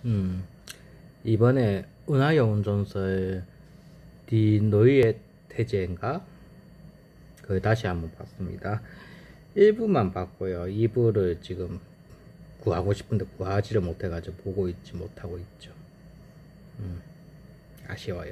음, 이번에 은하영웅전설 디노이의 태제인가? 그걸 다시 한번 봤습니다. 1부만 봤고요. 2부를 지금 구하고 싶은데 구하지를 못해가지고 보고 있지 못하고 있죠. 아쉬워요.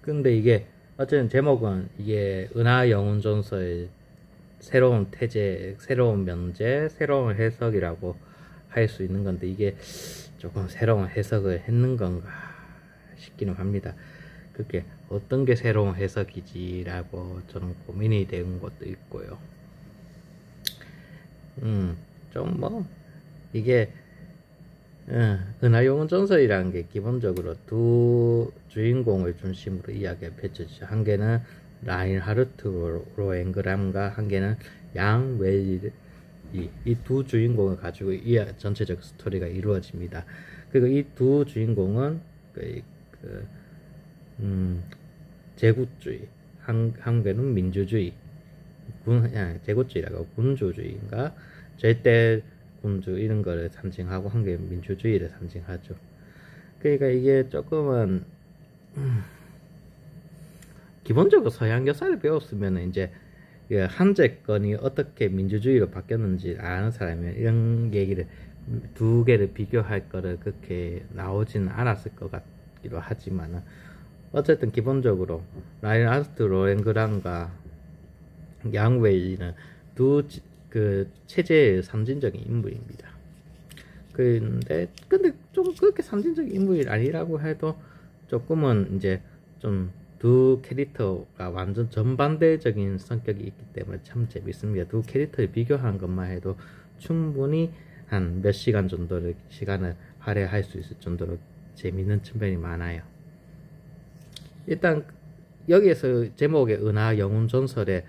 근데 이게 어쨌든 제목은 이게 은하영웅전설 새로운 태제, 새로운 면제, 새로운 해석이라고 할 수 있는 건데 이게 조금 새로운 해석을 했는 건가 싶기는 합니다. 그게 어떤 게 새로운 해석이지라고 저는 고민이 되는 것도 있고요. 좀 뭐 이게 은하영웅전설이라는 게 기본적으로 두 주인공을 중심으로 이야기가 펼쳐지죠. 한 개는 라인하르트 로엥그람과 한 개는 양 웨일, 이 두 주인공을 가지고 이 전체적 스토리가 이루어집니다. 그리고 이 두 주인공은 제국주의, 한 개는 민주주의, 제국주의라고 군주주의인가 절대 군주 이런 거를 상징하고 한 개 민주주의를 상징하죠. 그러니까 이게 조금은 기본적으로 서양 역사를 배웠으면 이제 한제권이 어떻게 민주주의로 바뀌었는지 아는 사람이면 이런 얘기를 두 개를 비교할 거를 그렇게 나오지는 않았을 것 같기도 하지만 어쨌든 기본적으로 라인하르트 로엥그람과 양웨이는 두 그 체제의 상징적인 인물입니다. 근데 좀 그렇게 상징적인 인물이 아니라고 해도 조금은 이제 좀 두 캐릭터가 완전 전반대적인 성격이 있기 때문에 참 재밌습니다. 두 캐릭터를 비교한 것만 해도 충분히 한 몇 시간 정도를 시간을 할애할 수 있을 정도로 재밌는 측면이 많아요. 일단 여기에서 제목의 은하영웅전설의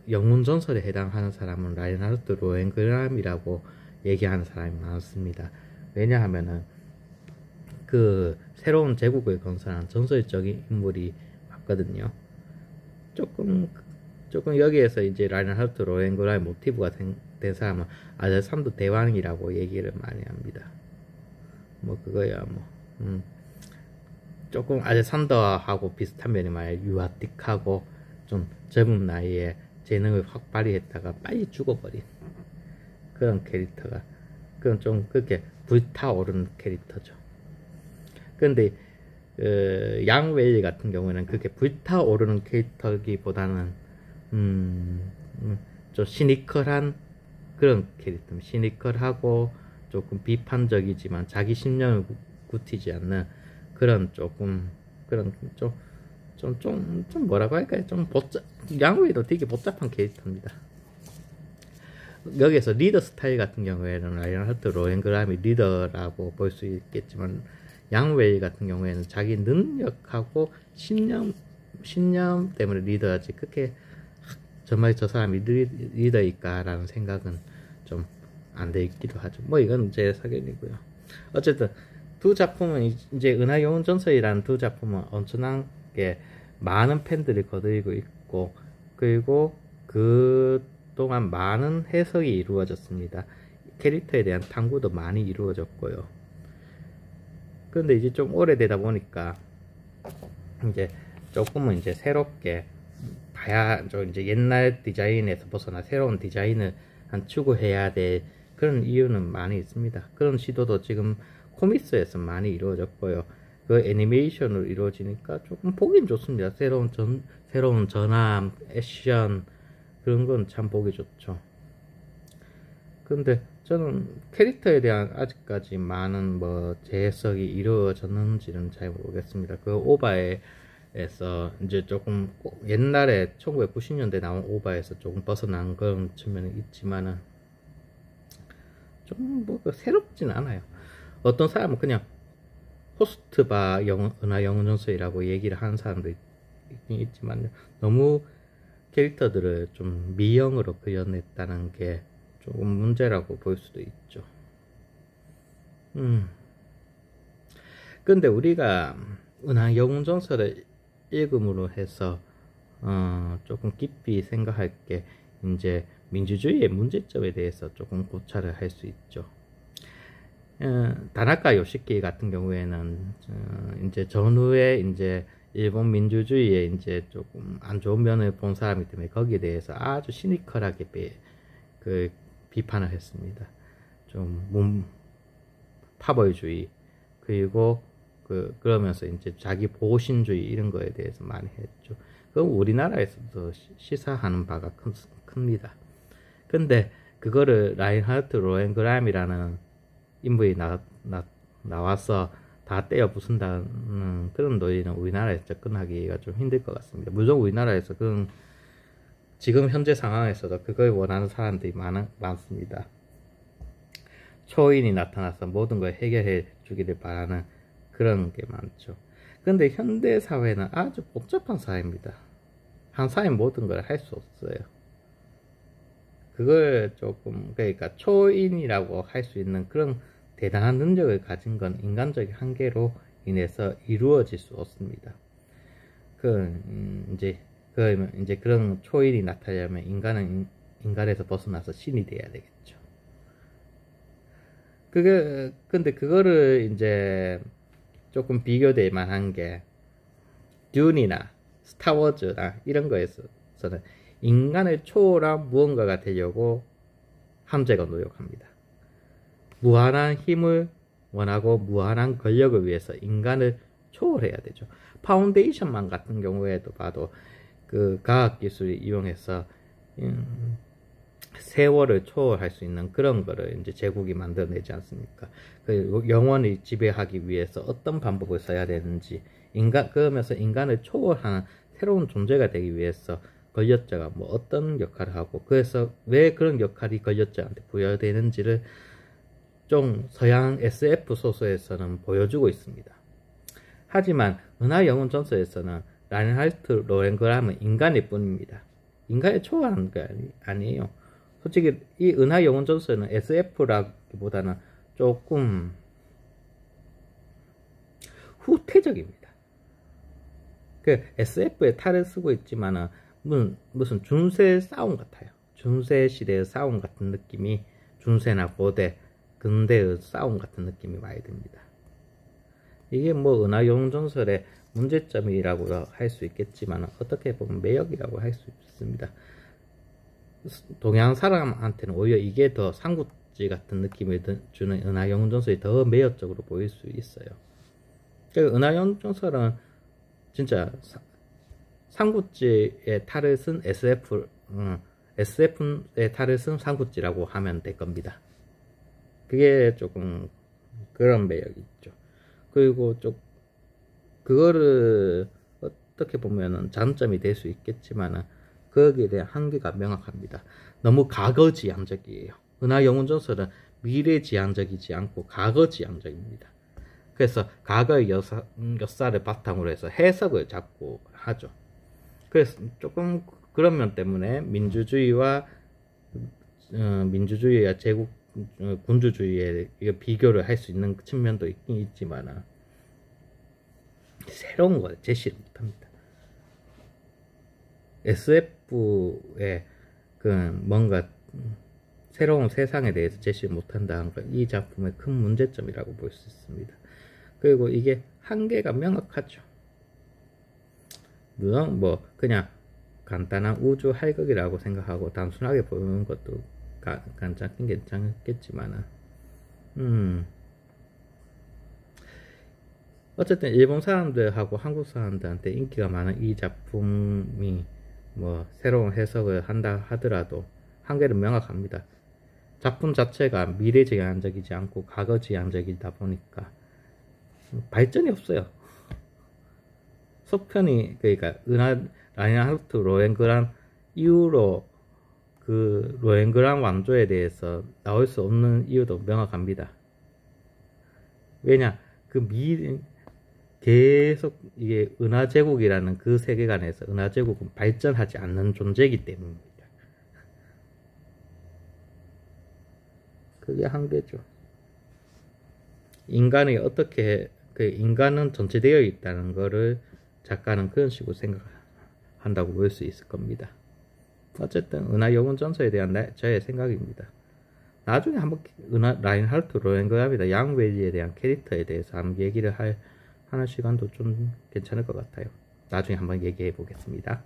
영웅전설에 해당하는 사람은 라인하르트 로엥그람이라고 얘기하는 사람이 많습니다. 왜냐하면은 그 새로운 제국을 건설한 전설적인 인물이 맞거든요. 조금 여기에서 이제 라인하르트 로엥그람의 모티브가 된 사람은 알렉산더 대왕이라고 얘기를 많이 합니다. 뭐 그거야 뭐 조금 알렉산더하고 비슷한 면이 많아요. 유아틱하고 좀 젊은 나이에 재능을 확 발휘했다가 빨리 죽어버린 그런 캐릭터가, 그건 좀 그렇게 불타오르는 캐릭터죠. 근데 양웨이 같은 경우는 그렇게 불타오르는 캐릭터기보다는 좀 시니컬한 그런 캐릭터, 시니컬하고 조금 비판적이지만 자기 신념을 굳히지 않는 그런 조금 그런 좀 뭐라고 할까요? 좀 양웨이도 되게 복잡한 캐릭터입니다. 여기서 리더 스타일 같은 경우에는 라인하르트 로엥그람이 리더라고 볼 수 있겠지만 양웨이 같은 경우에는 자기 능력하고 신념 때문에 리더하지 그렇게 정말 저 사람이 리더일까라는 생각은 좀 안 되기도 하죠. 뭐 이건 제 사견이고요. 어쨌든 두 작품은 이제 은하영웅전설이라는 두 작품은 엄청나게 많은 팬들이 거두고 있고 그리고 그 동안 많은 해석이 이루어졌습니다. 캐릭터에 대한 탐구도 많이 이루어졌고요. 근데 이제 좀 오래되다 보니까 이제 조금은 이제 새롭게 봐야 좀 이제 옛날 디자인에서 벗어나 새로운 디자인을 추구해야 될 그런 이유는 많이 있습니다. 그런 시도도 지금 코믹스에서 많이 이루어졌고요. 그 애니메이션으로 이루어지니까 조금 보긴 좋습니다. 새로운 전함, 액션 그런 건 참 보기 좋죠. 근데 저는 캐릭터에 대한 아직까지 많은 뭐 재해석이 이루어졌는지는 잘 모르겠습니다. 그 오바에서 이제 조금 옛날에 1990년대 나온 오바에서 조금 벗어난 그런 측면이 있지만은 좀 뭐 새롭진 않아요. 어떤 사람은 그냥 호스트바 은하영웅전설이라고 얘기를 하는 사람도 있긴 있지만 너무 캐릭터들을 좀 미형으로 그려냈다는 게 조금 문제라고 볼 수도 있죠. 근데 우리가 은하영웅전설을 읽음으로 해서 조금 깊이 생각할 게 이제 민주주의의 문제점에 대해서 조금 고찰을 할 수 있죠. 다나카 요시키 같은 경우에는 이제 전후에 이제 일본 민주주의에 이제 조금 안 좋은 면을 본 사람이기 때문에 거기에 대해서 아주 시니컬하게 비판을 했습니다. 좀 파벌주의 그리고 그러면서 이제 자기 보신주의 이런 거에 대해서 많이 했죠. 그건 우리나라에서도 시사하는 바가 큽니다. 근데 그거를 라인하르트 로엔그람이라는 인물이 나와서 다 떼어 부순다는 그런 논리는 우리나라에서 접근하기가 좀 힘들 것 같습니다. 물론 우리나라에서 지금 현재 상황에서도 그걸 원하는 사람들이 많습니다. 초인이 나타나서 모든 걸 해결해 주기를 바라는 그런 게 많죠. 근데 현대 사회는 아주 복잡한 사회입니다. 한 사람이 모든 걸 할 수 없어요. 그걸 그러니까 초인이라고 할 수 있는 그런 대단한 능력을 가진 건 인간적인 한계로 인해서 이루어질 수 없습니다. 이제 그런 초인이 나타나려면 인간은 인간에서 벗어나서 신이 돼야 되겠죠. 근데 그거를 이제 조금 비교될 만한 게 듄이나 스타워즈나 이런 거에서는 인간을 초월한 무언가가 되려고 함재가 노력합니다. 무한한 힘을 원하고 무한한 권력을 위해서 인간을 초월해야 되죠. 파운데이션만 같은 경우에도 봐도 그 과학기술을 이용해서 세월을 초월할 수 있는 그런 거를 이제 제국이 만들어내지 않습니까? 그 영원히 지배하기 위해서 어떤 방법을 써야 되는지 그러면서 인간을 초월하는 새로운 존재가 되기 위해서 권력자가 뭐 어떤 역할을 하고 그래서 왜 그런 역할이 권력자한테 부여되는지를 좀 서양 SF 소설에서는 보여주고 있습니다. 하지만 은하 영혼 전설에서는 라인하르트 로엔그람은 인간일 뿐입니다. 인간을 초월하는 게 아니에요. 솔직히 이 은하 영혼 전설은 SF라기보다는 조금 후퇴적입니다. 그 SF의 탈을 쓰고 있지만은 무슨 중세 싸움 같아요. 중세 시대의 싸움 같은 느낌이 중세나 고대 근대의 싸움 같은 느낌이 많이 듭니다. 이게 뭐 은하 영혼 전설의 문제점이라고 할 수 있겠지만 어떻게 보면 매력이라고 할 수 있습니다. 동양 사람한테는 오히려 이게 더 삼국지 같은 느낌을 주는 은하 영혼 전설이 더 매력적으로 보일 수 있어요. 은하 영혼 전설은 진짜 삼국지의 탈을 쓴 SF의 탈을 쓴 삼국지라고 하면 될 겁니다. 그게 조금 그런 매력이 있죠. 그리고 그거를 어떻게 보면은 장점이 될 수 있겠지만은 거기에 대한 한계가 명확합니다. 너무 과거지향적이에요. 은하 영혼 전설은 미래지향적이지 않고 과거지향적입니다. 그래서 과거의 역사를 바탕으로 해서 해석을 자꾸 하죠. 그래서 조금 그런 면 때문에 민주주의와 제국 군주주의에 비교를 할 수 있는 측면도 있긴 있지만 새로운 걸 제시를 못합니다. SF의 뭔가 새로운 세상에 대해서 제시를 못한다는 건 이 작품의 큰 문제점이라고 볼 수 있습니다. 그리고 이게 한계가 명확하죠. 물론 뭐 그냥 간단한 우주 할극이라고 생각하고 단순하게 보는 것도 괜찮겠지만은 어쨌든 일본 사람들하고 한국 사람들한테 인기가 많은 이 작품이 뭐 새로운 해석을 한다 하더라도 한계는 명확합니다. 작품 자체가 미래지향적이지 않고 과거지향적이다 보니까 발전이 없어요. 속편이 그러니까 라인하르트 로엔그람 이후로 그 로엔그람 왕조에 대해서 나올 수 없는 이유도 명확합니다. 왜냐 계속 이게 은하제국이라는 그 세계관에서 은하제국은 발전하지 않는 존재이기 때문입니다. 그게 한계죠. 인간이 어떻게 인간은 전체되어 있다는 거를 작가는 그런 식으로 생각한다고 볼 수 있을 겁니다. 어쨌든 은하 영혼 전설에 대한 저의 생각입니다. 나중에 한번 라인하르트 로헨그람이나 양웨이에 대한 캐릭터에 대해서 한번 얘기를 하는 시간도 좀 괜찮을 것 같아요. 나중에 한번 얘기해 보겠습니다.